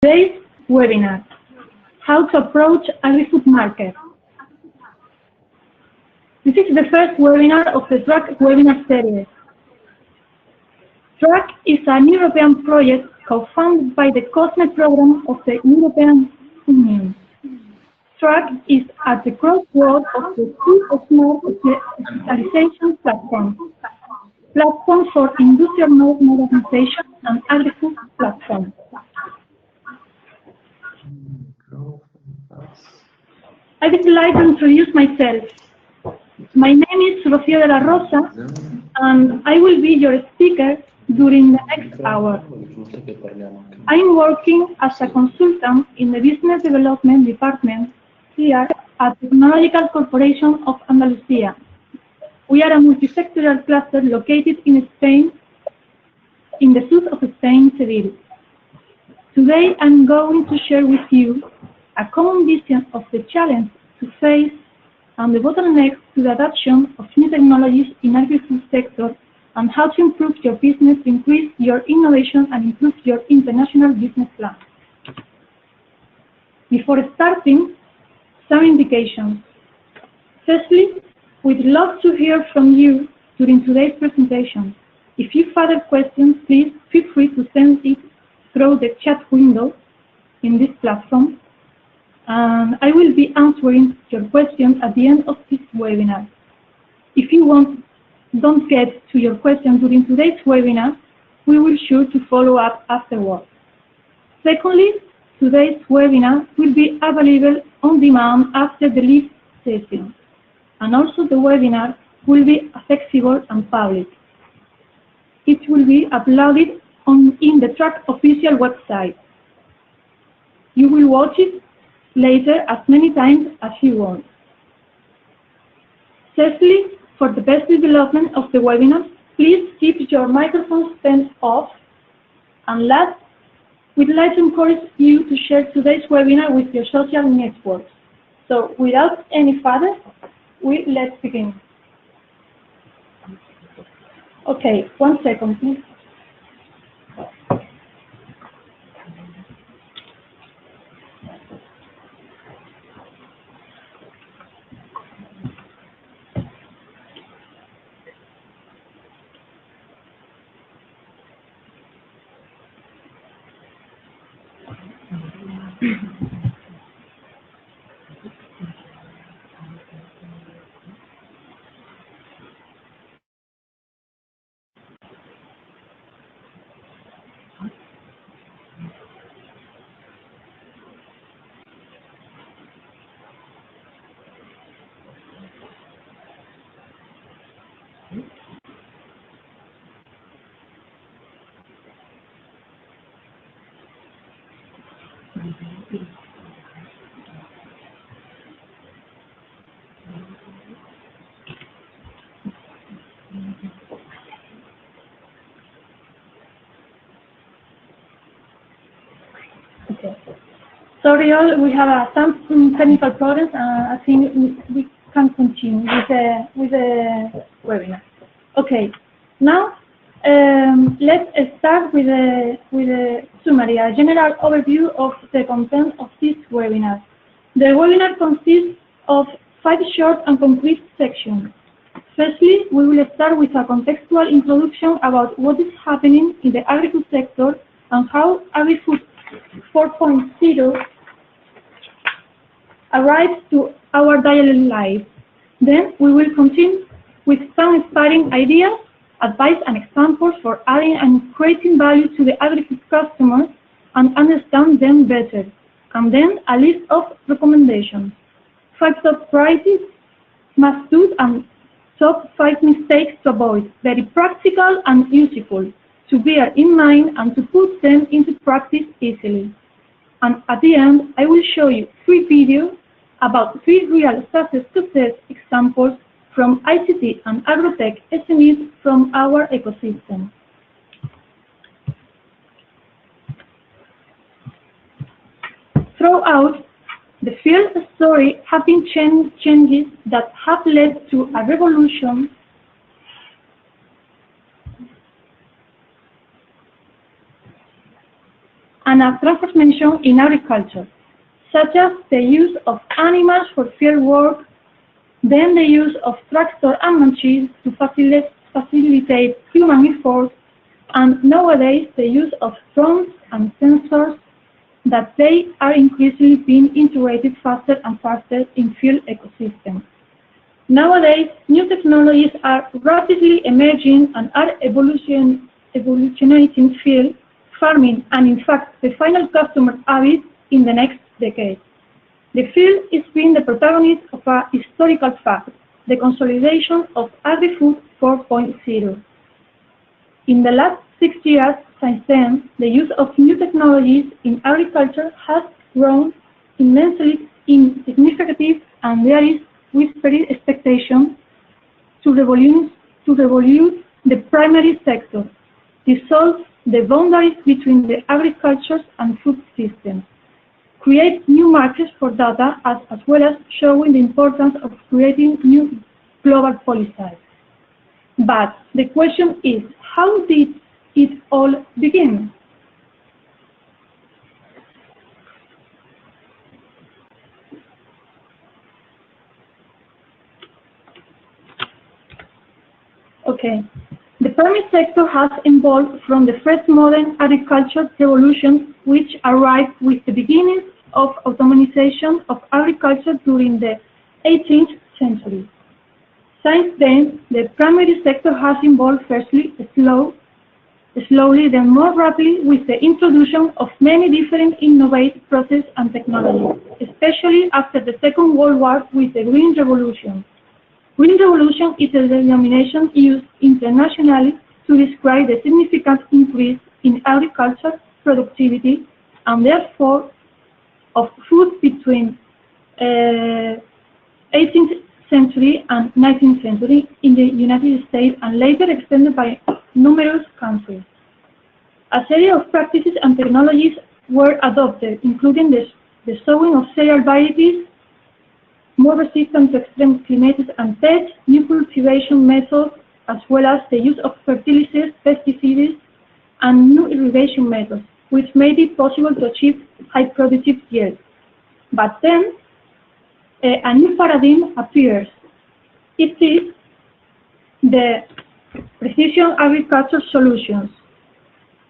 Today's webinar, how to approach agri-food market. This is the first webinar of the TRACK webinar series. TRACK is an European project co-funded by the COSME program of the European Union. TRACK is at the crossroads of the two small specialization platforms for industrial modernization and agri-food platform. I would like to introduce myself. My name is Rocio de la Rosa, and I will be your speaker during the next hour. I am working as a consultant in the Business Development Department here at the Canonical Corporation of Andalucia. We are a multi-sectoral cluster located in Spain, in the south of Spain, Seville. Today I'm going to share with you a common vision of the challenge to face and the bottlenecks to the adoption of new technologies in agri-food sector, and how to improve your business, increase your innovation, and improve your international business plan. Before starting, some indications. Firstly, we'd love to hear from you during today's presentation. If you have further questions, please feel free to send it through the chat window in this platform, and I will be answering your questions at the end of this webinar. If you don't get to your question during today's webinar, we will sure to follow up afterwards. Secondly, today's webinar will be available on demand after the live session, and also the webinar will be accessible and public. It will be uploaded in the TRACK official website. You will watch it later as many times as you want. Thirdly, for the best development of the webinar, please keep your microphones turned off. And last, we'd like to encourage you to share today's webinar with your social networks. So without any further, let's begin. Okay, 1 second, please. Okay. Sorry all, we have some technical problems. I think we can continue with the webinar. Okay, now let's start with a summary, a general overview of the content of this webinar. The webinar consists of 5 short and concrete sections. Firstly, we will start with a contextual introduction about what is happening in the agri-food sector and how agri-food 4.0 arrives to our daily life. Then we will continue with some inspiring ideas, advice and examples for adding and creating value to the agri-food customers and understand them better. And then a list of recommendations. 5 top priorities, must-dos, and top 5 mistakes to avoid. Very practical and useful to bear in mind and to put them into practice easily. And at the end, I will show you 3 videos about 3 real success examples from ICT and agrotech SMEs from our ecosystem. Throughout the field story have been changes that have led to a revolution and a transformation in agriculture, such as the use of animals for field work, then the use of tractors and machines to facilitate human effort, and nowadays the use of drones and sensors that they are increasingly being integrated faster and faster in field ecosystems. Nowadays, new technologies are rapidly emerging and are evolutionating field farming and in fact the final customer habits in the next decade. The field is being the protagonist of a historical fact, the consolidation of agrifood 4.0. In the last 6 years since then, the use of new technologies in agriculture has grown immensely in significance, and there is whispered expectation to revolute the primary sector, dissolve the boundaries between the agriculture and food systems, create new markets for data, as well as showing the importance of creating new global policies. But the question is, how did it all begin? Okay. The primary sector has evolved from the first modern agricultural revolution, which arrived with the beginnings of automation of agriculture during the 18th century. Since then, the primary sector has evolved firstly slowly, then more rapidly with the introduction of many different innovative processes and technologies, especially after the Second World War with the Green Revolution. Green Revolution is a denomination used internationally to describe the significant increase in agriculture productivity and therefore of food between 18th century and 19th century in the United States and later extended by numerous countries. A series of practices and technologies were adopted, including the sowing of cereal varieties, more resistant to extreme climates and pests, new cultivation methods, as well as the use of fertilizers, pesticides, and new irrigation methods, which made it possible to achieve high productive yields. But then, a new paradigm appears. It is the precision agriculture solutions.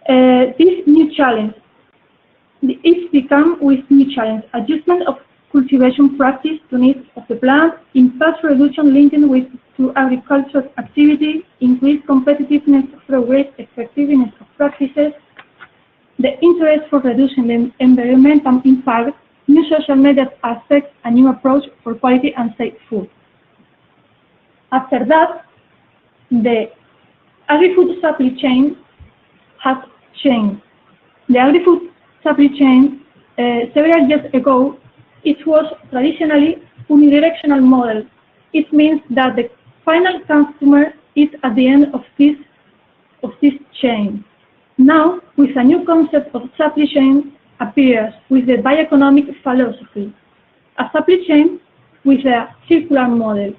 This new challenge, it's become with new challenge, adjustment of cultivation practice to needs of the plant, impact reduction linked to agricultural activity, increased competitiveness through great effectiveness of practices, the interest for reducing the environmental impact, new social media aspects, a new approach for quality and safe food. After that, the agri-food supply chain has changed. The agri-food supply chain, several years ago, it was traditionally unidirectional model. It means that the final customer is at the end of this chain. Now, with a new concept of supply chain appears with the bioeconomic philosophy, a supply chain with a circular model.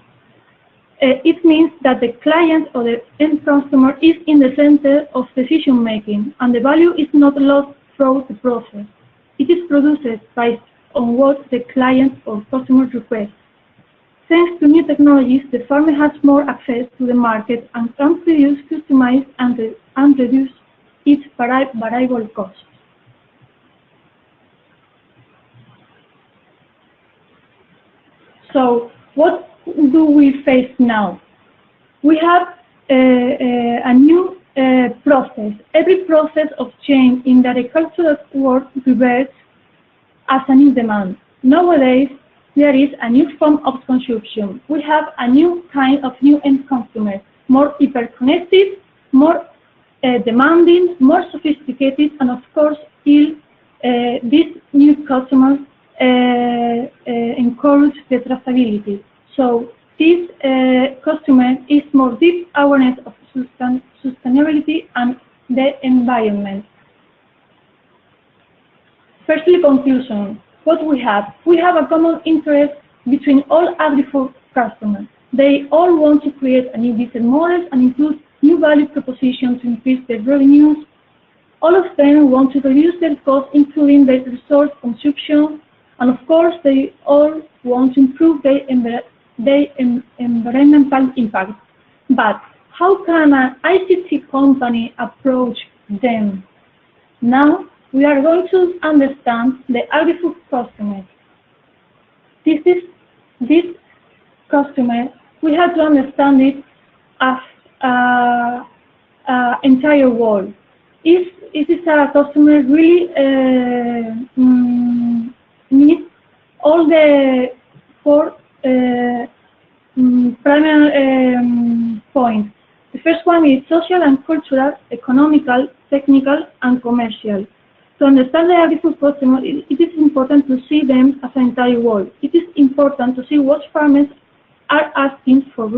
It means that the client or the end customer is in the center of decision making, and the value is not lost throughout the process. It is produced based on what the client or customer requests. Thanks to new technologies, the farmer has more access to the market and can produce, customize, and reduce its variable costs. So, what do we face now? We have a new process. Every process of change in the agricultural world reverts as a new demand. Nowadays, there is a new form of consumption. We have a new kind of new end consumer, more hyper-connected, more demanding, more sophisticated, and of course, these new customers encourage the traceability. So this customer is more deep awareness of sustainability and the environment. Firstly, conclusion. What we have? We have a common interest between all agri-food customers. They all want to create a new business model and include new value propositions to increase their revenues. All of them want to reduce their costs, including their resource consumption, and of course, they all want to improve their environmental impact. But how can an ICT company approach them? Now, we are going to understand the agrifood customer. This customer, we have to understand it as entire world. Is a customer really needs all the four primary points. The first one is social and cultural, economical, technical, and commercial. To understand the agrifood customer, it is important to see them as an entire world. It is important to see what farmers are asking for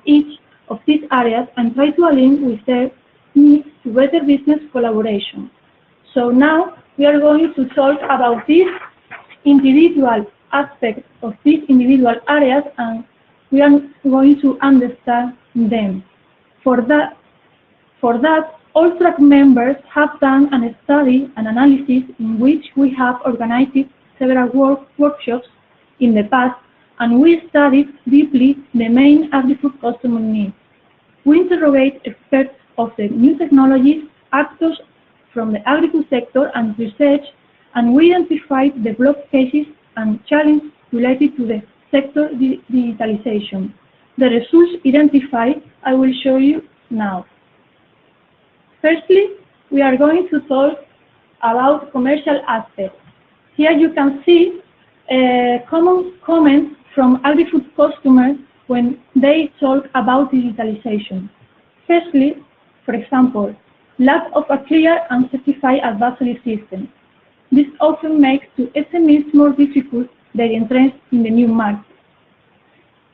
each of these areas and try to align with their needs to better business collaboration. So now we are going to talk about these individual aspects of these individual areas, and we are going to understand them. For that, all track members have done a study and analysis in which we have organized several workshops in the past, and we studied deeply the main agrifood customer needs. We interrogate experts of the new technologies, actors from the agrifood sector and research, and we identified the block cases and challenges related to the sector digitalization. The results identified I will show you now. Firstly, we are going to talk about commercial aspects. Here you can see common comments from agrifood customers when they talk about digitalization. Firstly, for example, lack of a clear and certified advisory system. This often makes to SMEs more difficult their entrance in the new market.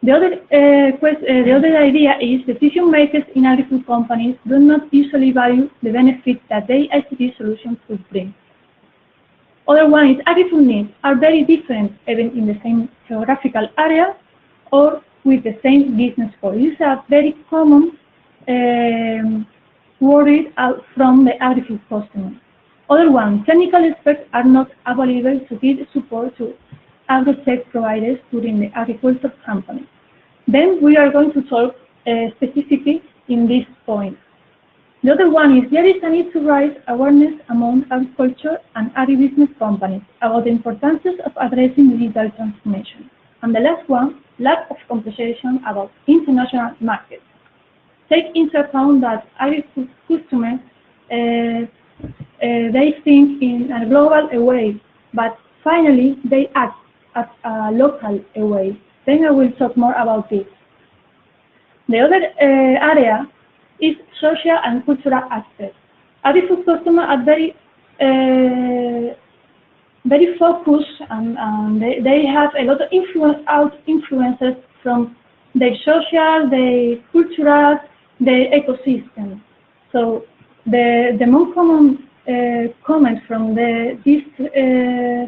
The other idea is decision makers in agrifood companies do not usually value the benefits that their ICT solutions could bring. Other one is agrifood needs are very different even in the same geographical area or with the same business core. This is a very common worry from the agrifood customer. Other one, technical experts are not available to give support to agri-tech providers during the agriculture company. Then we are going to talk specifically in this point. The other one is there is a need to raise awareness among agriculture and agribusiness companies about the importance of addressing digital transformation. And the last one, lack of conversation about international markets. Take into account that agrifood customers they think in a global way, but finally they act at a local way. Then I will talk more about this. The other area is social and cultural aspects. Agrifood customers are very focused, and they have a lot of influences from their social, their cultural, their ecosystem. So the more common comment from this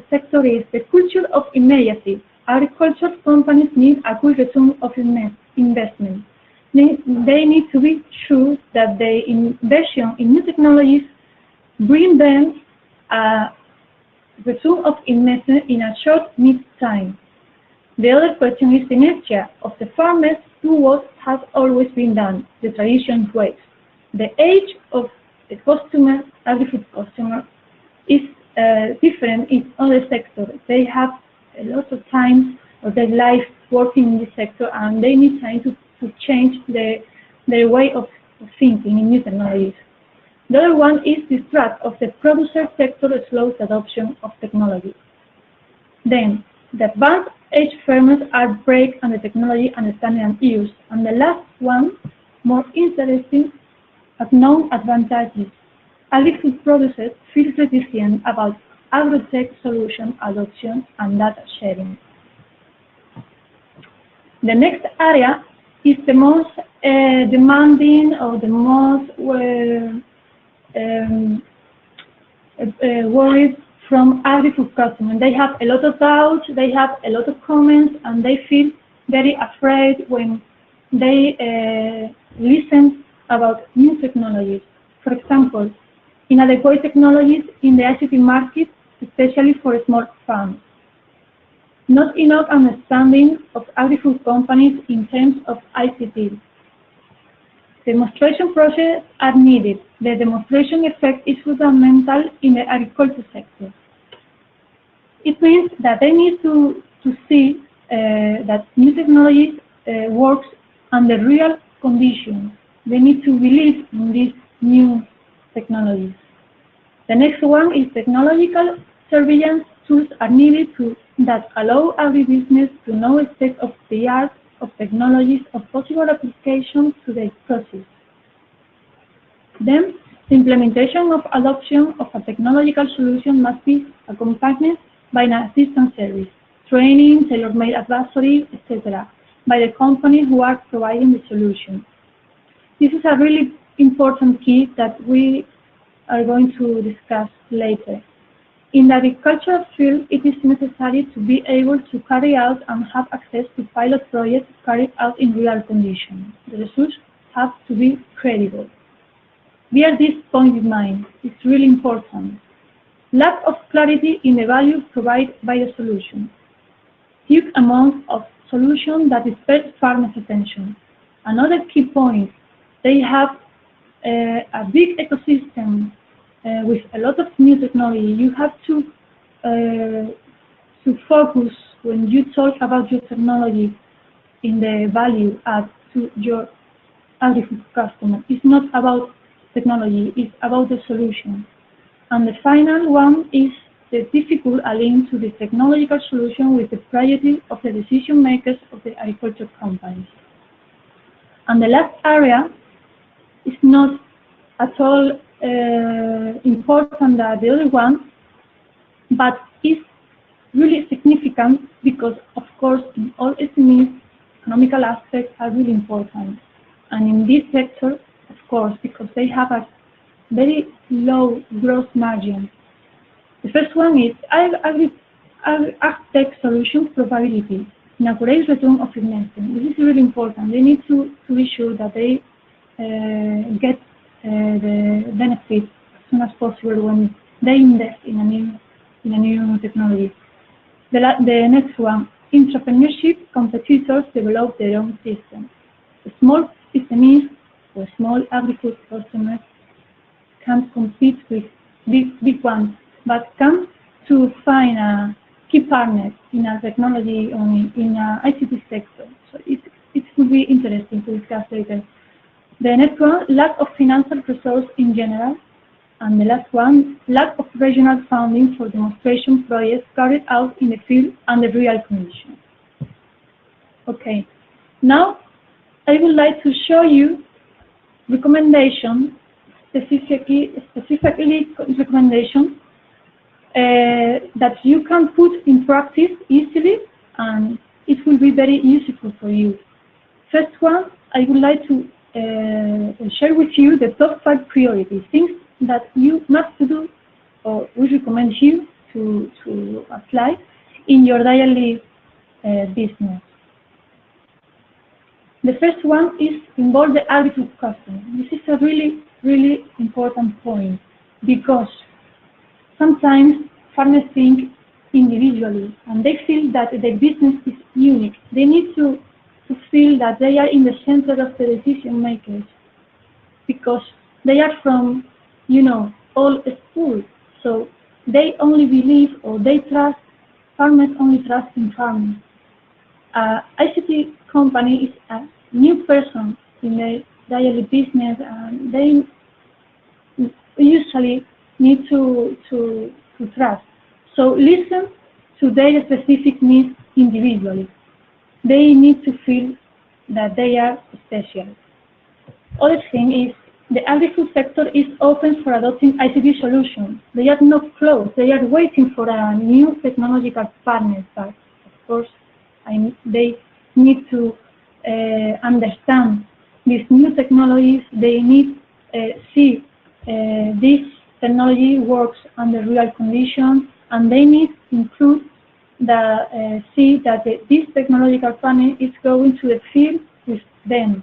sector is the culture of immediacy. Agriculture companies need a good return of investment. They need to be sure that the investment in new technologies bring them a return of investment in a short mid-time. The other question is the inertia of the farmers to what has always been done, the traditional ways. The age of the customer, agrifood customer, is different in other sectors. They have a lot of time of their life working in this sector, and they need time to change their way of thinking in new technologies. The other one is the threat of the producer sector slows adoption of technology. Then, the advanced age farmers are break on the technology understanding and use. And the last one, more interesting, as known advantages. Agri-food producers feel reticent about agri-tech solution adoption and data sharing. The next area is the most demanding or the most worried from agri-food customers. They have a lot of doubts, they have a lot of comments, and they feel very afraid when they listen about new technologies. For example, inadequate technologies in the ICT market, especially for small farms. Not enough understanding of agri-food companies in terms of ICT. Demonstration projects are needed. The demonstration effect is fundamental in the agriculture sector. It means that they need to see that new technology works under real conditions. They need to believe in these new technologies. The next one is technological surveillance tools are needed that allow agribusiness to know a state of the art of technologies of possible applications to the process. Then, the implementation of adoption of a technological solution must be accompanied by an assistance service, training, tailor-made advisory, etc., by the companies who are providing the solution. This is a really important key that we are going to discuss later. In the agricultural field, it is necessary to be able to carry out and have access to pilot projects carried out in real conditions. The results have to be credible. Bear this point in mind. It's really important. Lack of clarity in the value provided by the solution. Huge amount of solution that disperse farmers' attention. Another key point, they have a big ecosystem with a lot of new technology. You have to focus when you talk about your technology in the value add to your agri-food customer. It's not about technology, it's about the solution. And the final one is the difficult link to the technological solution with the priority of the decision makers of the agriculture companies. And the last area is not at all important than the other one, but is really significant because, of course, in all SMEs, economical aspects are really important. And in this sector, of course, because they have a very low gross margin. The first one is agri-tech solution probability, an accurate return of investment. This is really important. They need to be sure that they get the benefit as soon as possible when they invest in a new technology. The next one, entrepreneurship competitors develop their own system. The small SMEs or small agri-food customers can't compete with big ones, but come to find a key partner in a technology or in a ICT sector. So it would be interesting to discuss later. The next one, lack of financial resources in general. And the last one, lack of regional funding for demonstration projects carried out in the field under real conditions. Okay, now I would like to show you recommendations, specifically recommendations that you can put in practice easily, and it will be very useful for you. First one, I would like to share with you the top 5 priorities, things that you must do, or we recommend you to apply in your daily business. The first one is involve the agri-food customer. This is a really, really important point because sometimes farmers think individually and they feel that their business is unique. They need to feel that they are in the center of the decision makers because they are from, all schools. So they only believe or they trust, farmers only trust in farming. ICT company is a new person in the daily business and they usually need to trust. So listen to their specific needs individually. They need to feel that they are special. Other thing is the agri-food sector is open for adopting ICT solutions. They are not closed. They are waiting for a new technological partner. But of course, they need to understand these new technologies. They need to see this technology works under real conditions, and they need to include see that this technological partner is going to the field with them.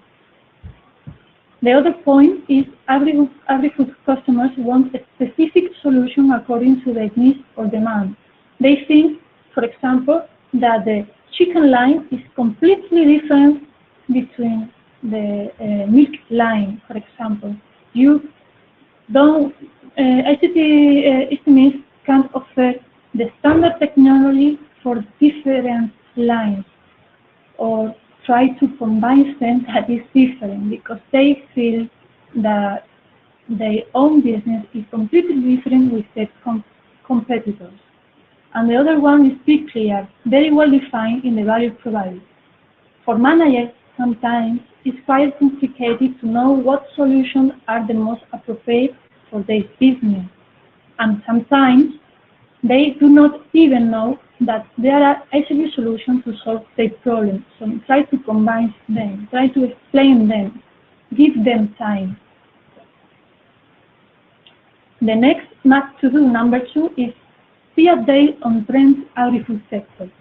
The other point is agri-food customers want a specific solution according to their needs or demand. They think, for example, that the chicken line is completely different between the milk line, for example. You don't, ICT estimates can offer the standard technology for different lines or try to combine them that is different because they feel that their own business is completely different with their competitors. And the other one is be clear, very well defined in the value provided. For managers, sometimes it's quite complicated to know what solutions are the most appropriate for their business. And sometimes they do not even know that there are actually solutions to solve their problems. So try to combine them, try to explain them, give them time. The next must to do, number 2, is be updated on trends agri-food sector.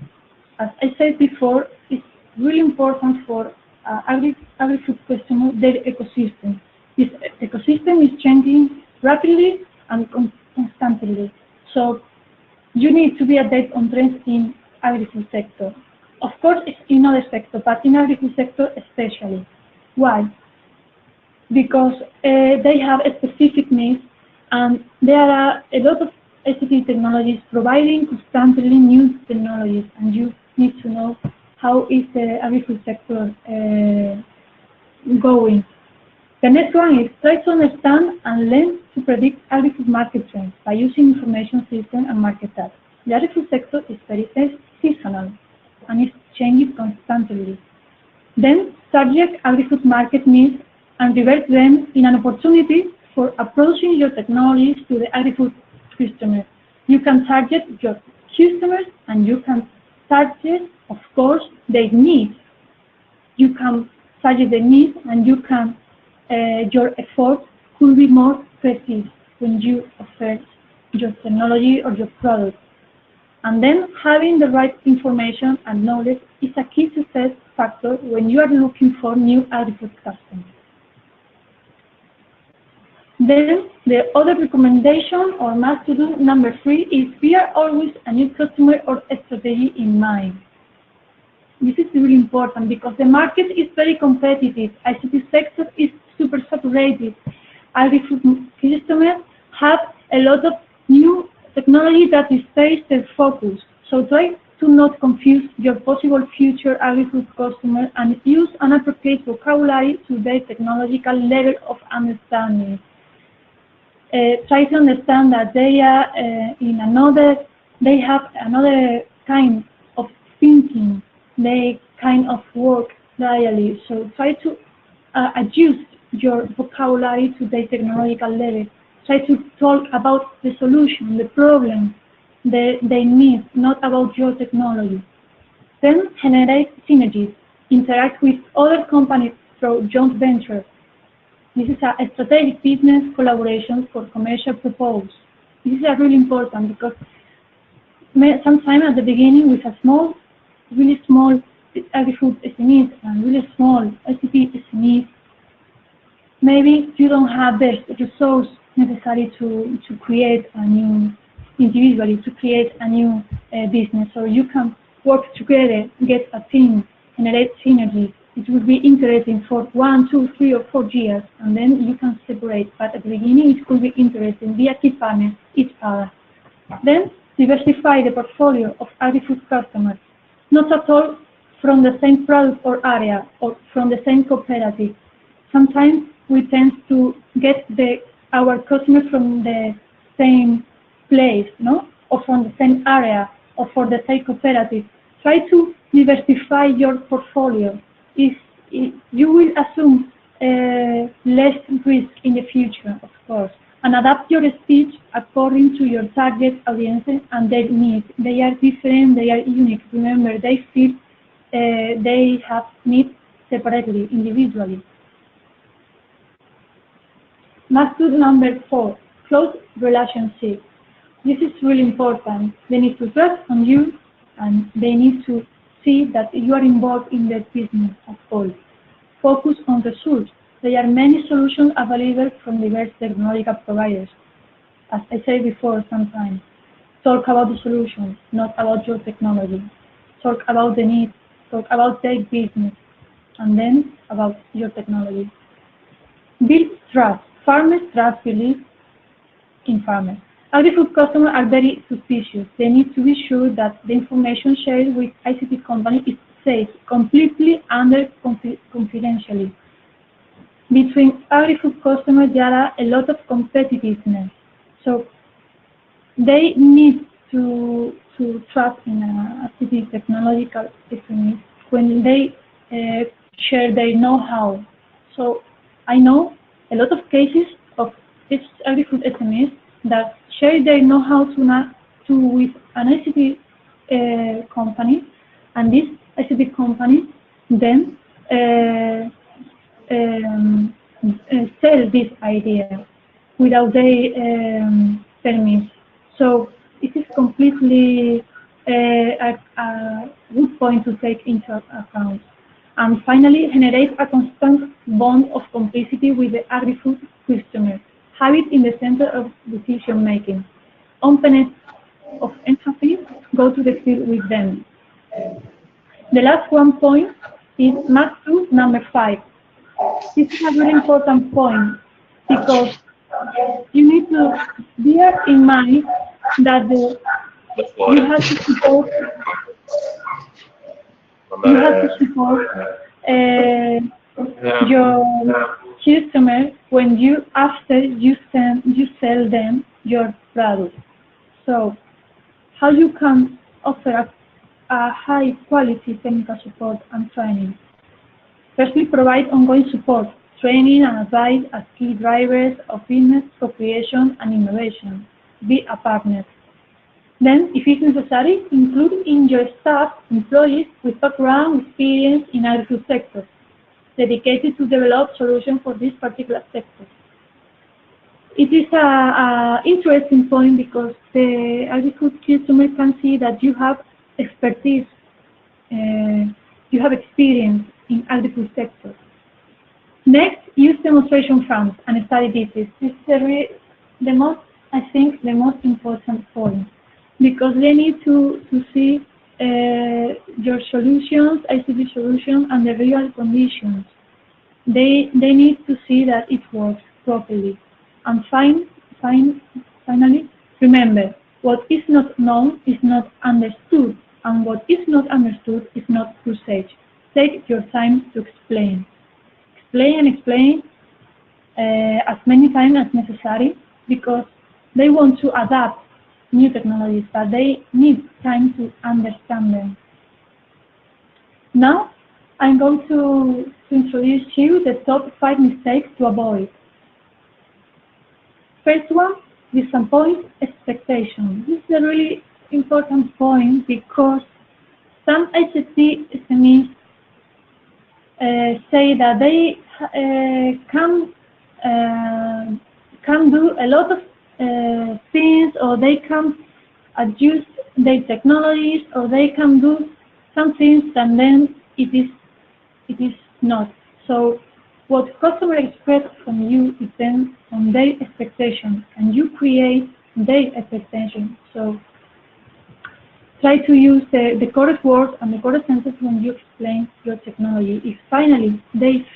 As I said before, it's really important for agri-food customers their ecosystem. This ecosystem is changing rapidly and constantly. So you need to be updated on trends in agri-food sector. Of course, it's in other sectors, but in agri-food sector especially. Why? Because they have a specific needs, and there are a lot of ICT technologies providing constantly new technologies, and you need to know how is the agri-food sector going. The next one is try to understand and learn to predict agri-food market trends by using information system and market data. The agri-food sector is very seasonal and is changing constantly. Then subject agri-food market needs and revert them in an opportunity for approaching your technologies to the agri-food customers. You can target your customers and you can target, of course, their needs. You can target the needs and you can your effort could be more precise when you offer your technology or your product. And then having the right information and knowledge is a key success factor when you are looking for new agri-food customers. Then the other recommendation or must to do, number 3, is bear always a new customer or strategy in mind. This is really important because the market is very competitive. ICT sector is super saturated. Agri-food customers have a lot of new technology that is their focus. So try to not confuse your possible future agri-food customer and use an appropriate vocabulary to their technological level of understanding. Try to understand that they are they have another kind of thinking, they kind of work daily. So try to adjust your vocabulary to their technological level. Try to talk about the solution, the problem they need, not about your technology. Then generate synergies. Interact with other companies through joint ventures. This is a strategic business collaboration for commercial purpose. This is really important because sometimes at the beginning with a really small agri-food SMEs and really small ICT SMEs, maybe you don't have the resource necessary to create a new individually, to create a new business. So you can work together, get a team, generate synergies. It would be interesting for 1, 2, 3, or 4 years, and then you can separate. But at the beginning, it could be interesting. Be a key partner each other. Then diversify the portfolio of agri-food customers, not at all from the same product or area or from the same cooperative. Sometimes we tend to get our customers from the same place, no, or from the same area, or for the same cooperative. Try to diversify your portfolio. You will assume less risk in the future, of course, and adapt your speech according to your target audiences and their needs. They are different, they are unique. Remember, they feel they have needs separately, individually. Method number 4, close relationship. This is really important. They need to trust on you, and they need to see that you are involved in their business at all. Focus on results. There are many solutions available from diverse technological providers. As I said before, sometimes talk about the solution, not about your technology. Talk about the needs, talk about their business, and then about your technology. Build trust. Farmers trust belief in farmers. Agri-food customers are very suspicious. They need to be sure that the information shared with ICT company is safe, completely under confidentially. Between agri-food customers, there are a lot of competitiveness. So they need to trust in a ICT technological SMEs when they share their know-how. So I know a lot of cases of these agri-food SMEs that share their know-how with an ICT company, and this ICT company then sell this idea without their permit. So it is completely a good point to take into account. And finally, generate a constant bond of complicity with the agri-food customer. Have it in the center of decision making. Openness of empathy, go to the field with them. The last one point is must do number 5. This is a very important point because you need to bear in mind that you have to support your customer when after you sell them your product. So how you can offer a high quality technical support and training. Firstly, provide ongoing support, training and advice as key drivers of business co-creation and innovation. Be a partner. Then, if it's necessary, include in your staff employees with background experience in agri-food sectors, dedicated to develop solutions for this particular sector. It is an interesting point because the agri-food customer can see that you have expertise, you have experience in agri-food sector. Next, use demonstration farms and study visits. This is the most important point because they need to see your solutions, ICT solutions, and the real conditions. They need to see that it works properly. And finally, remember, what is not known is not understood, and what is not understood is not usage. Take your time to explain. Explain as many times as necessary because they want to adapt new technologies, but they need time to understand them. Now, I'm going to introduce you the top 5 mistakes to avoid. First one, disappoint expectation. This is a really important point because some ICT SMEs say that they can do a lot of things, or they can adjust their technologies, or they can do some things, and then it is not. So what customers expect from you depends on their expectation, and you create their expectation. So try to use the correct words and the correct sentence when you explain your technology. If finally they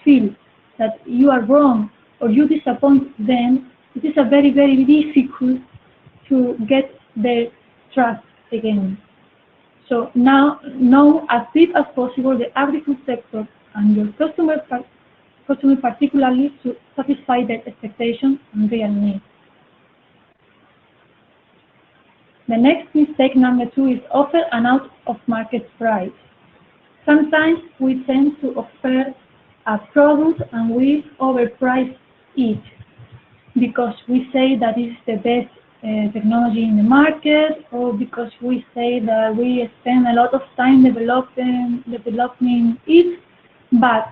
feel that you are wrong or you disappoint them, it is a very, very difficult to get their trust again. So now know as deep as possible the agri-food sector and your customer particularly to satisfy their expectations and real needs. The next mistake, number 2, is offer an out-of-market price. Sometimes we tend to offer a product and we overprice it because we say that it's the best technology in the market, or because we say that we spend a lot of time developing it, but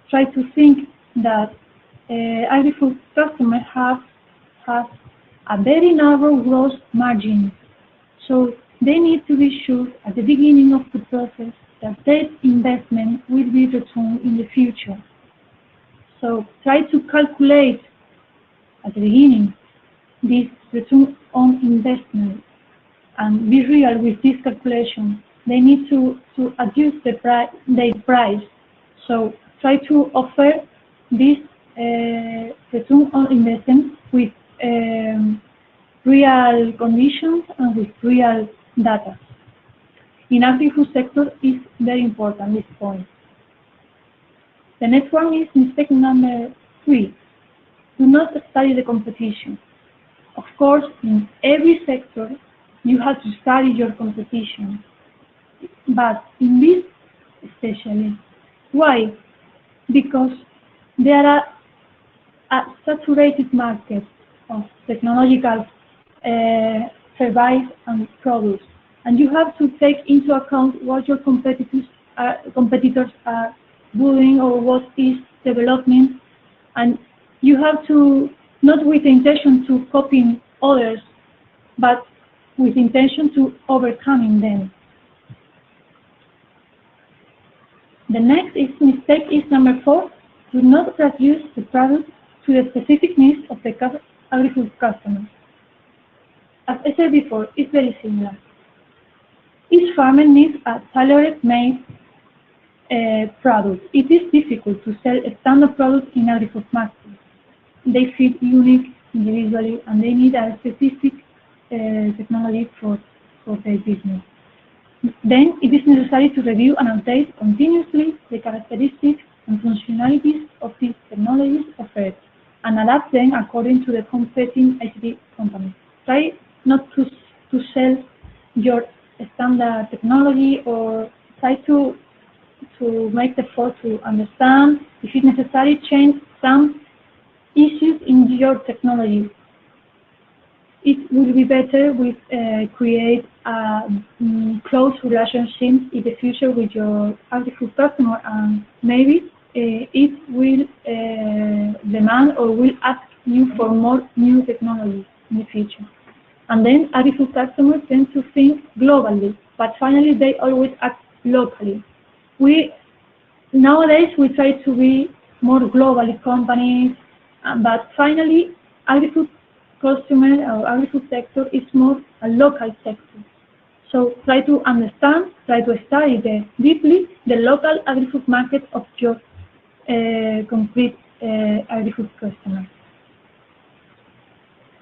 try to think that agri-food customers have a very narrow gross margin. So they need to be sure at the beginning of the process that their investment will be returned in the future. So try to calculate at the beginning this return on investment and be real with this calculation. They need to adjust their price. So try to offer this return on investment with real conditions and with real data. In agri-food sector is very important, this point. The next one is mistake number 3. Do not study the competition. Of course, in every sector, you have to study your competition. But in this especially. Why? Because there are a saturated market of technological services and products. And you have to take into account what your competitors are doing or what is developing, and you have to, not with the intention to copy others, but with the intention to overcoming them. The next mistake is number 4. Do not reduce the product to the specific needs of the agri-food customer. As I said before, it's very similar. Each farmer needs a tailor-made product. It is difficult to sell a standard product in agri-food markets. They fit unique individually, and they need a specific technology for their business. Then it is necessary to review and update continuously the characteristics and functionalities of these technologies offered and adapt them according to the competing ICT companies. Try not to sell your standard technology, or try to make the effort to understand, if it's necessary, change some issues in your technology. It will be better with create a close relationship in the future with your agri-food customer, and maybe it will demand or will ask you for more new technologies in the future. And then agri-food customers tend to think globally, but finally they always act locally. Nowadays we try to be more globally companies, but finally agri-food customer or agri-food sector is more a local sector. So try to understand, try to study deeply the local agri-food market of your complete agri-food customer.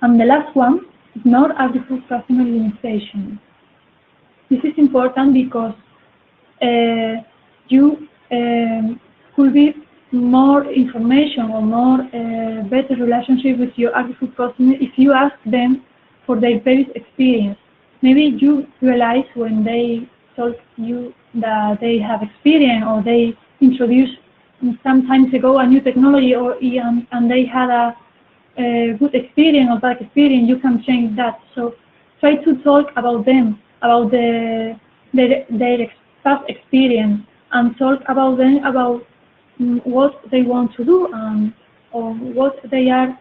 And the last one, ignore agri-food customer limitation. This is important because you could be more information or more better relationship with your agri-food customer if you ask them for their previous experience. Maybe you realize when they told you that they have experience, or they introduced some time ago a new technology, or and they had a good experience or bad experience, you can change that. So try to talk about them, about their past experience, and talk about them about what they want to do, or what they are,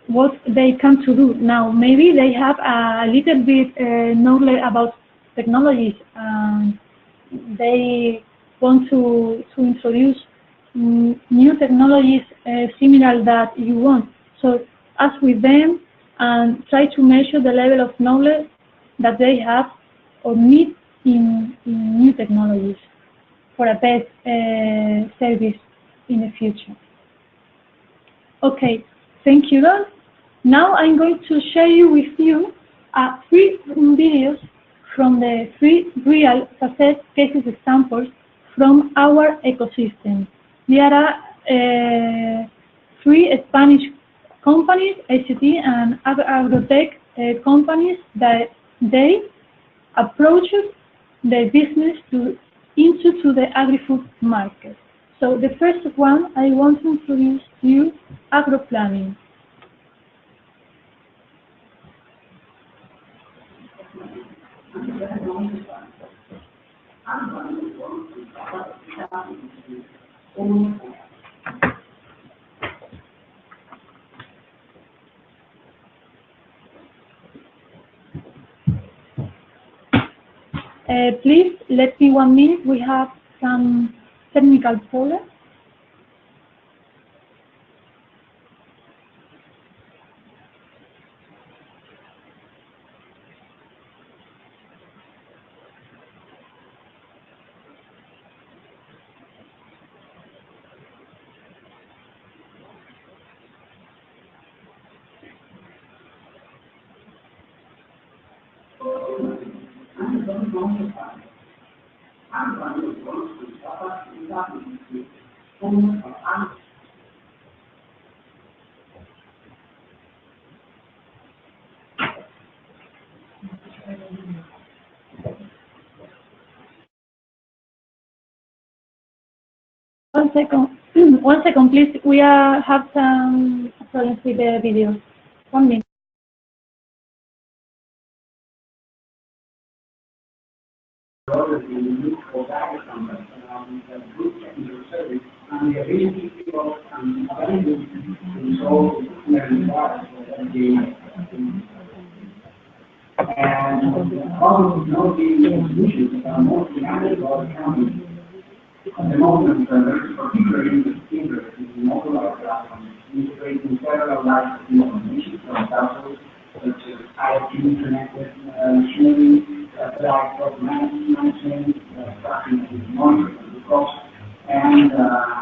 what they come to do now. Maybe they have a little bit knowledge about technologies, and they want to introduce new technologies similar that you want. So ask with them and try to measure the level of knowledge that they have or need in new technologies for a best service in the future. Okay, thank you all. Now I'm going to share with you 3 videos from the 3 real success cases examples from our ecosystem. There are 3 Spanish companies, ICT and agrotech companies, that they approach their business into the agri-food market. So the first one, I want to introduce to you agroplanning. Please let me 1 minute. We have some technical folder. One second, please. We have some problems with the video. 1 minute. And the ability of availability to solve learning problems and also technology solutions are mostly handled by the company. At the moment, there is particularly interest in modular platforms integrating several lines of information from examples such as IoT connected machinery, like crop management, tracking and monitoring of the crops, and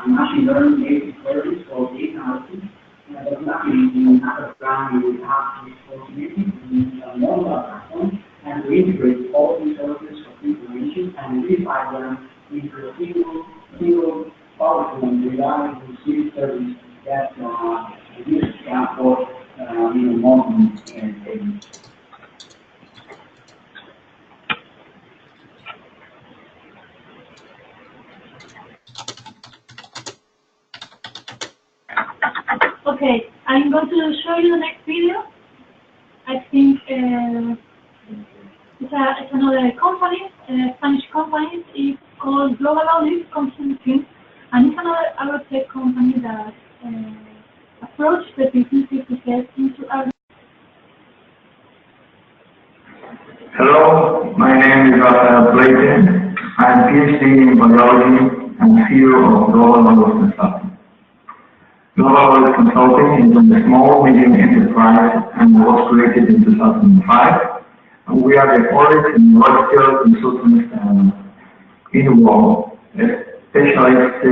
machine learning basic queries for data analysis. But luckily, in another plan, we will have this possibility to use a modular platform and to integrate all the sources of information and unify them into a single powerful and reliable service that users can afford in modern payments. Okay, I'm going to show you the next video. I think it's another company, Spanish company. It's called Global Audit Consulting, and it's another agrotech company that approaches the businesses to get into agriculture. Hello, my name is Rosa. I'm PhD in biology and CEO of Global Audit Consulting. Global Audit Consulting is a small, medium enterprise and was created in 2005. And we are the audit and Rocio consultants in the world, specialists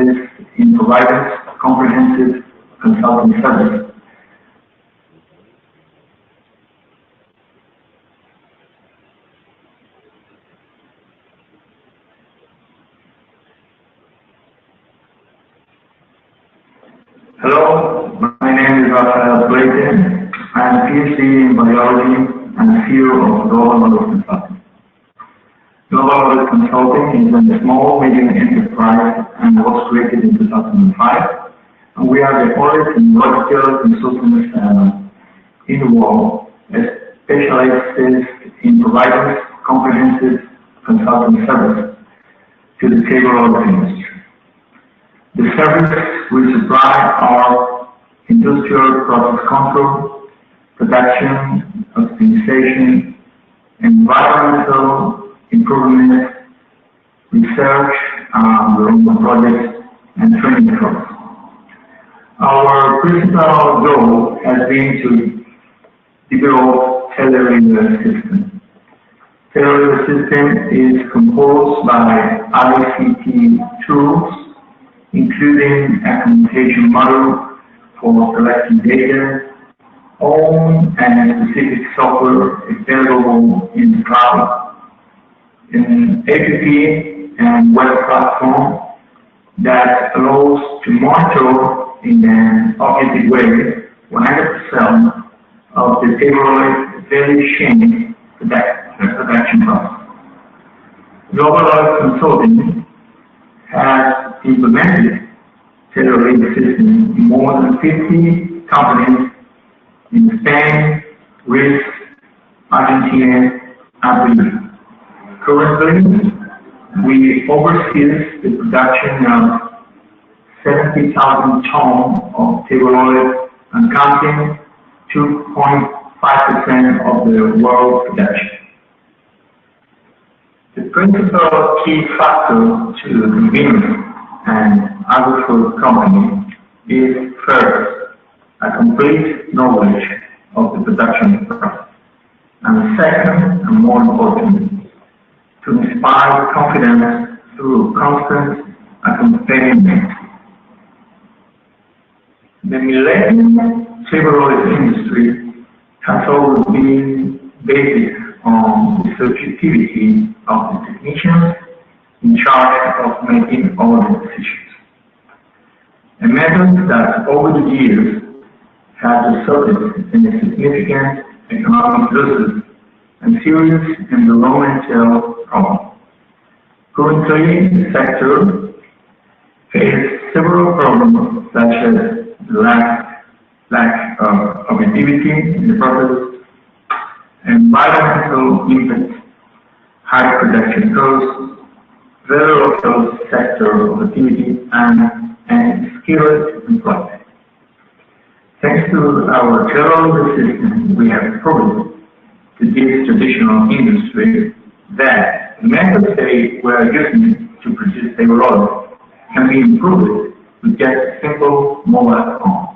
in providing comprehensive consulting services. Hello, my name is Rosa. I'm PhD in biology and CEO of Global Audit Consulting. Global Audit Consulting is a small, medium enterprise and was created in 2005. And we are the audit and Rocio consultants in the world, specialists in providing comprehensive consulting services to the cable audit industry. The service will supply our industrial process control, production, optimization, environmental improvement, research, development projects, and training programs. Our principal goal has been to develop tailoring system. Tailoring system is composed by ICT tools, including a communication model for collecting data, own and specific software available in the cloud, an app and web platform that allows to monitor in an objective way 100% of the tailored value chain production process. Global Audit Consulting has implemented tailoring systems in more than 50 companies in Spain, Greece, Argentina, and Brazil. Currently, we oversee the production of 70,000 tons of table oil and counting 2.5% of the world production. The principal key factor to convenience an agrifood company is first a complete knowledge of the production process, and second, and more important, to inspire confidence through constant accompaniment. The millennium several industry has always been based on the subjectivity of the technicians in charge of making all the decisions. A method that over the years has resulted in a significant economic losses and serious environmental problems. Currently, the sector faces several problems such as the lack of objectivity in the process, environmental impact, high production costs, very local sector of activity, and skilled employment. Thanks to our general system, we have proven to this traditional industry that the methods they were using to produce table oil can be improved with just a simple mobile phone,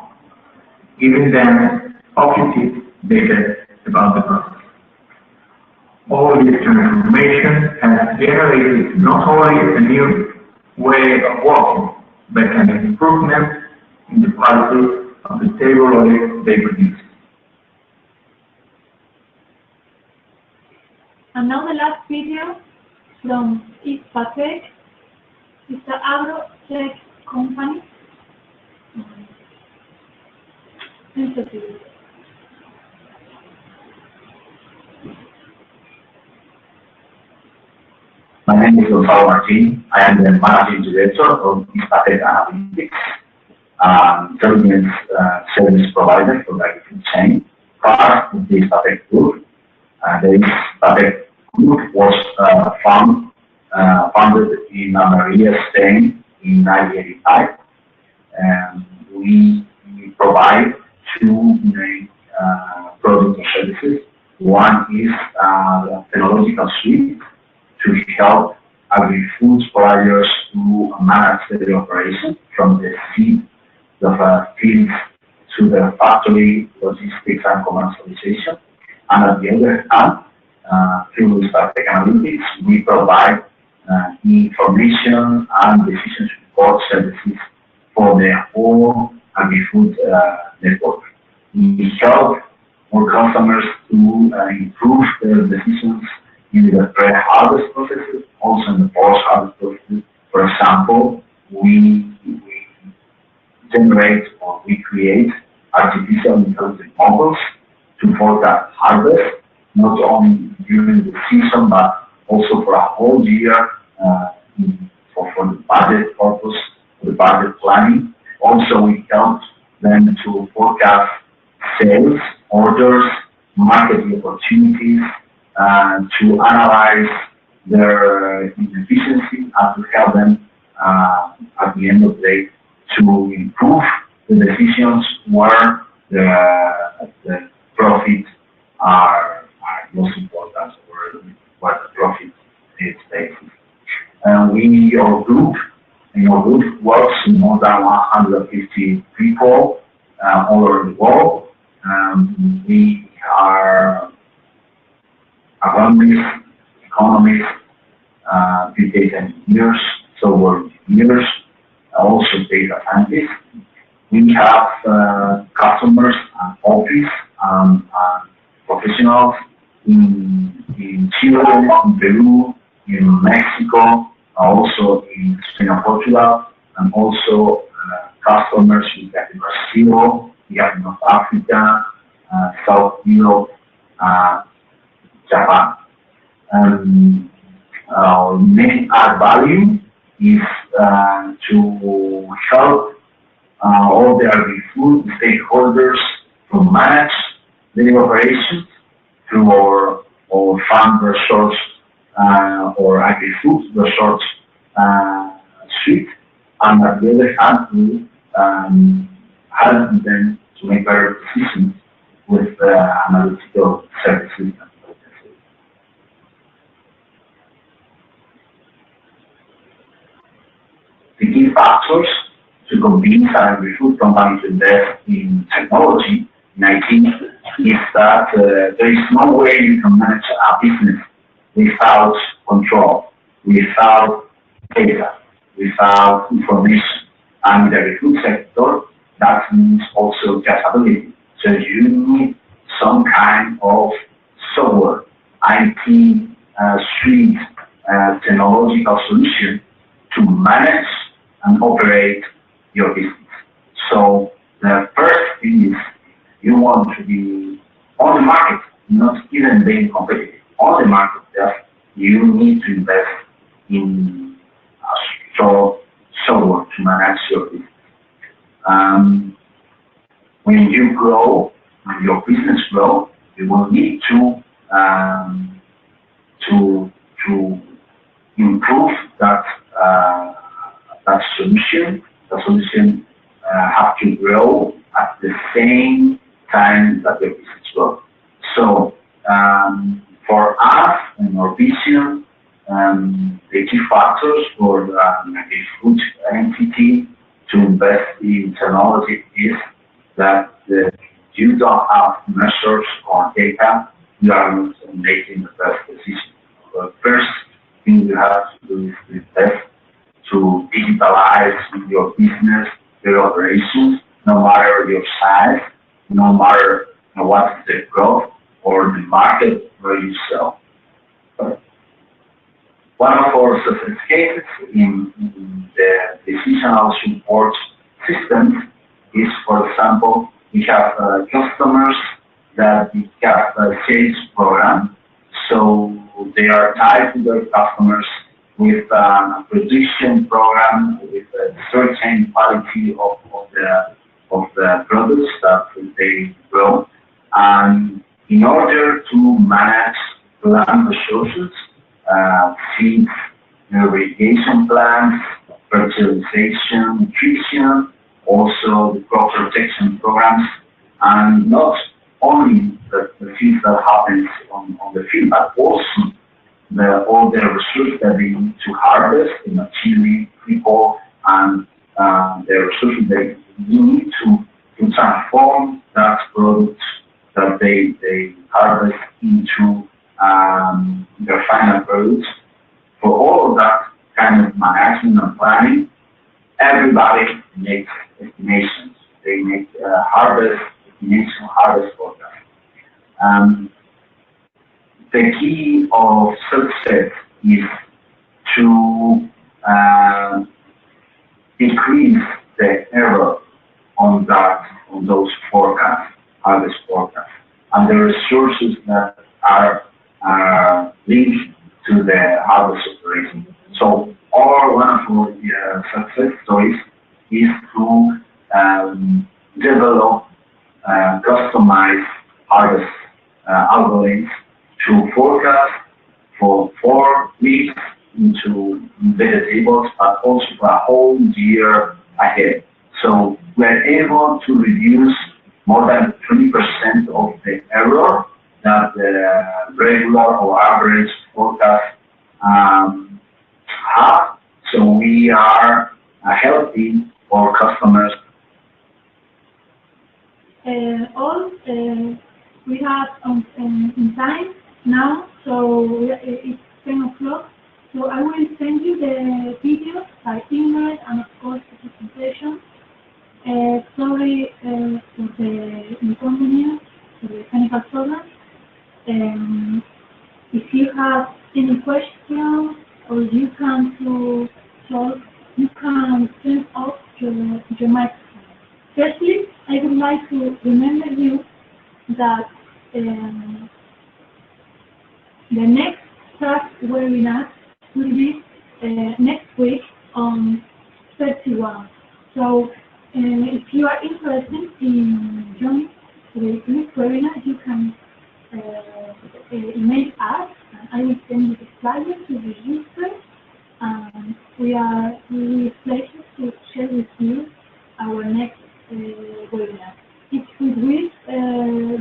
giving them objective data about the process. All this transformation has generated not only a new way of working, but an improvement in the quality of the table oil they produce. And now the last video from ICT, it's the agro-tech company. My name is Rosa Martin. I am the managing director of ICT Analytics, service provider for the agrifood chain. Part of the ICT group. The ICT group was founded in Andalucia, Spain in 1985. We provide two main products and services. One is the technological suite to help agri-food suppliers to manage their operation from the seed of fields to the factory, logistics and commercialization. And on the other hand, through ICT Analytics, we provide information and decision support services for the whole agri-food network. We help our customers to improve their decisions in the pre-harvest processes, also in the post-harvest processes. For example, we generate or we create artificial intelligence models to forecast harvest, not only during the season, but also for a whole year for the budget purpose, for the budget planning. Also, we help them to forecast sales, orders, market opportunities, to analyze their efficiency and to help them at the end of the day to improve the decisions where the profits are most important, or what the profit is based. Our group works with more than 150 people all over the world. We are economists, big data engineers, software engineers, also data scientists. We have customers and office and professionals in Chile, in Peru, in Mexico, also in Spain and Portugal, and also customers in Brazil, we have North Africa, South Europe, Japan. Our main add value is to help all the agri-food stakeholders to manage their operations through our farm resource or agri-food resource suite, and at the other hand, we help them to make better decisions with analytical services. the key factors to convince an agri-food company to invest in technology, in IT, is that there is no way you can manage a business without control, without data, without information. And in the agri-food sector, that means also traceability. So you need some kind of software, IT suite, technological solution to manage and operate your business. So the first thing is you want to be on the market, not even being competitive. On the market, you need to invest in a strong software to manage your business. When you grow, when your business grows, you will need to improve that solution. The solution have to grow at the same time that the business grows. So for us and our vision, the key factors for the food entity to invest in technology is that you don't have measures or data, you are not making the best decision. The first thing you have to do is invest to digitalize your business, your operations, no matter your size, no matter what is the growth or the market where you sell. One of our success cases in the decisional support systems is, for example, we have customers that we have a sales program, so they are tied to their customers with a production program, with a certain quality of the products that they grow. And in order to manage land resources, seeds, irrigation plants, fertilization, nutrition, also the crop protection programs, and not only the things that happens on the field, but also all the resources that they need to harvest, the machinery, people, and the resources they need to transform that product that they harvest into their final products. For all of that kind of management and planning, everybody makes estimations. They make harvest estimation, harvest forecast. The key of success is to decrease the error on those forecasts, harvest forecasts, and the resources that are linked to the harvest operation. So, one of our success stories is to develop customized harvest algorithms to forecast for 4 weeks into vegetables, but also for a whole year ahead. So we're able to reduce more than 20% of the error that the regular or average forecast have. So we are helping our customers. We have in time now, so it's 10 o'clock. So I will send you the videos by email and of course the presentation. Sorry for the inconvenience, for the technical problems. If you have any questions or you can you can turn off your microphone. Firstly, I would like to remember you that the next class webinar will be next week on 31. So if you are interested in joining the webinar, you can email us, and I will send you the flyer to register. We will pleasure to share with you our next webinar. It will be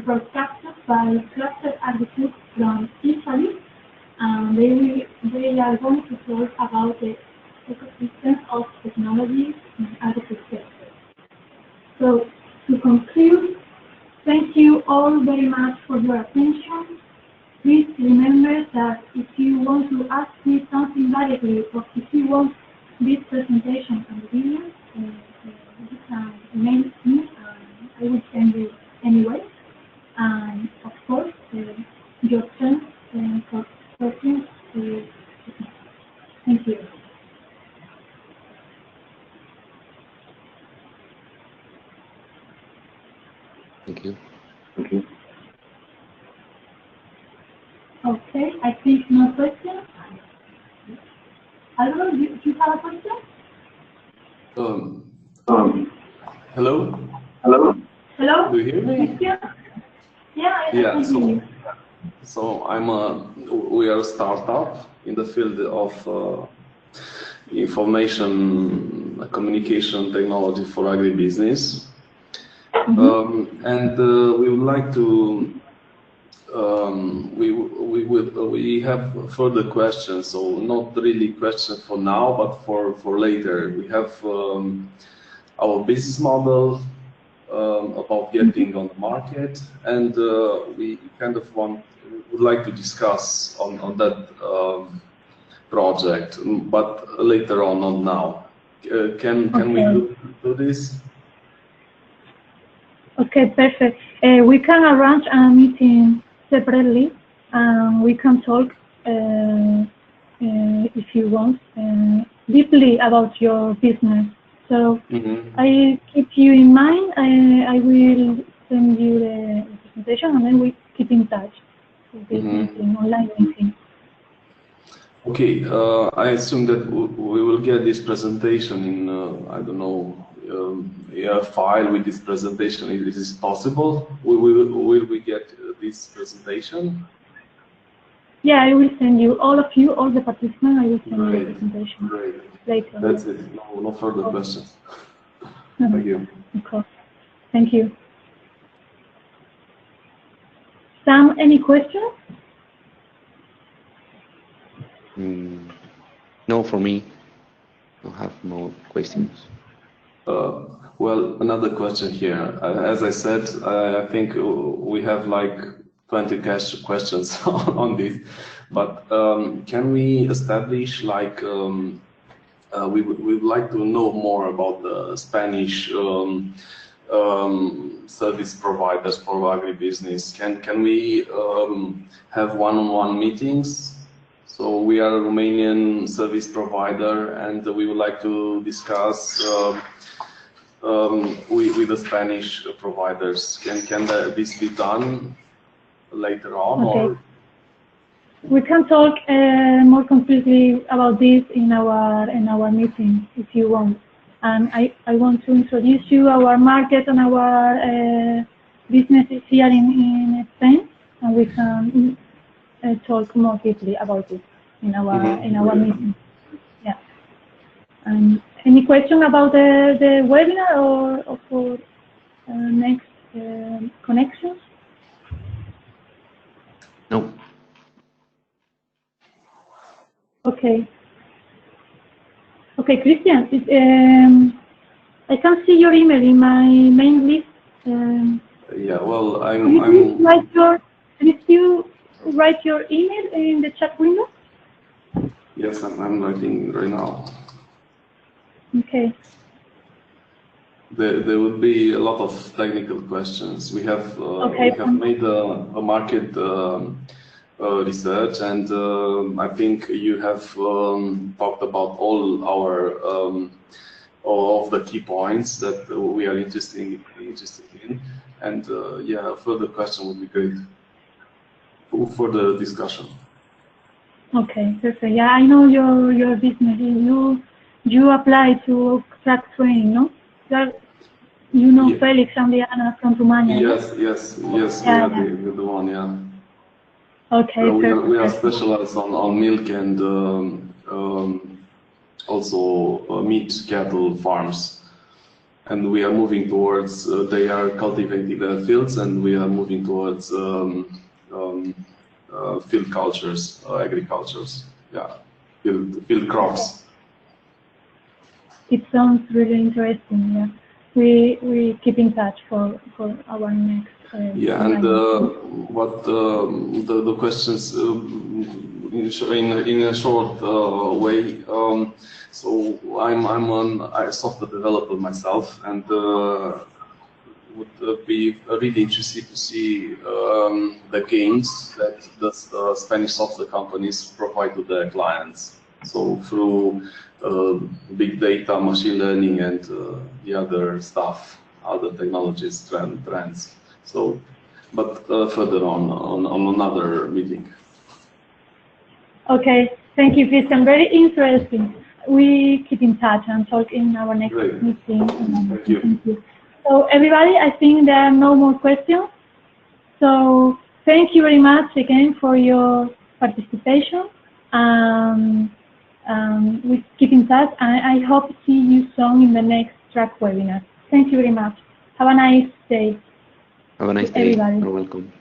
broadcasted by Cluster Agrifood from Italy, and they are going to talk about the ecosystem of technologies in agrifood sector. So, to conclude, thank you all very much for your attention. Please remember that if you want to ask me something directly, or if you want this presentation and video, you can email me and I will send you anyway. And of course, your turn for questions. Thank you. Thank you. Okay, I think no questions. Alvaro, do you have a question? Hello? Hello? Do you hear me? Yeah, I can hear you. So we are a startup in the field of information communication technology for agribusiness. And we would like to we have further questions, so not really questions for now, but for later. We have our business model about getting on the market, and we kind of would like to discuss on that project, but later on, not now. Can we do this? Okay, perfect. We can arrange a meeting separately, and we can talk if you want deeply about your business. So I keep you in mind. I will send you the presentation, and then we keep in touch with this meeting, online meeting. Okay, I assume that we will get this presentation in I don't know, a file with this presentation. Is this possible? Will we get this presentation? Yeah, I will send you, all of you, all the participants, I will send you the presentation later. That's it. No further questions. Thank you. Of course. Thank you. Sam, any questions? No, for me. I don't have more questions. Well, another question here. As I said, I think we have like 20 questions on this, but can we establish like we would like to know more about the Spanish service providers for agribusiness. Can we have one-on-one meetings? So we are a Romanian service provider, and we would like to discuss with the Spanish providers. Can this be done later on? Okay. Or? We can talk more completely about this in our meeting if you want. And I want to introduce you our market and our businesses here in Spain, and we can talk more deeply about it in our meeting. Yeah. And any question about the webinar or for next connections? No. Okay. Okay, Christian, I can see your email in my main list. Yeah, well, Can you write your email in the chat window? Yes, I'm writing right now. Okay. There will be a lot of technical questions. We have made a market research, and I think you have talked about all of the key points that we are interested in, and yeah, a further question would be great for the discussion. Okay, perfect. Yeah, I know your business. You apply to track training, no? You know, yeah. Felix and Diana from Romania. Yes, yeah. the one, yeah. Okay, we are specialized on milk and also meat cattle farms, and we are moving towards. They are cultivating their fields, and we are moving towards field cultures, agricultures. Yeah, field crops. It sounds really interesting. Yeah, we keep in touch for our next. Yeah, and what the questions in a short way. So I'm a software developer myself, and would be really interested to see the gains that the Spanish software companies provide to their clients. So through big data, machine learning, and the other stuff, other technologies, trends. So, but further on another meeting. Okay, thank you, Christian. Very interesting. We keep in touch and talk in our next meeting. Thank you. Thank you. So everybody, I think there are no more questions. So thank you very much again for your participation. We keep in touch. I hope to see you soon in the next track webinar. Thank you very much. Have a nice day. Have a nice day. Everybody. You're welcome.